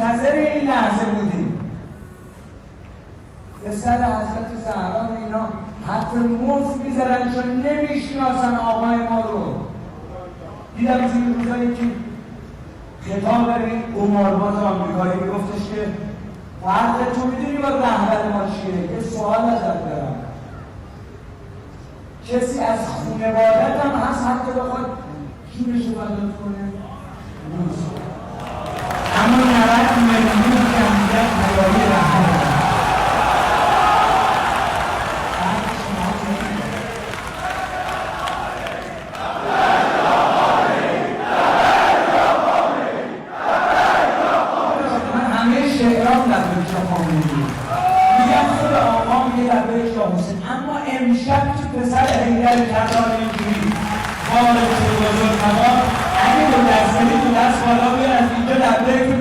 منتظر این لحظه بودیم. پسر حضرت زهرا اینا حتی مفت می‌ذارن چون نمیشناسن آقای ما رو. دیدم این روزایی که خطاب این قمارباز آمریکایی میگفتش که فرق تو میدونی با رهبر ما چیه؟ یه سوال ازت دارم. کسی از خانوادت هم هست حتی بخواد جونش رو فدا کنه؟ اما 90 میلیون جمعیت حیایی رهبر اما امشب تو پسر حیدر کردار اینجوری بار بزرگ نما اگه دو دست کنی دو دست بالا بیار از اینجا لبه که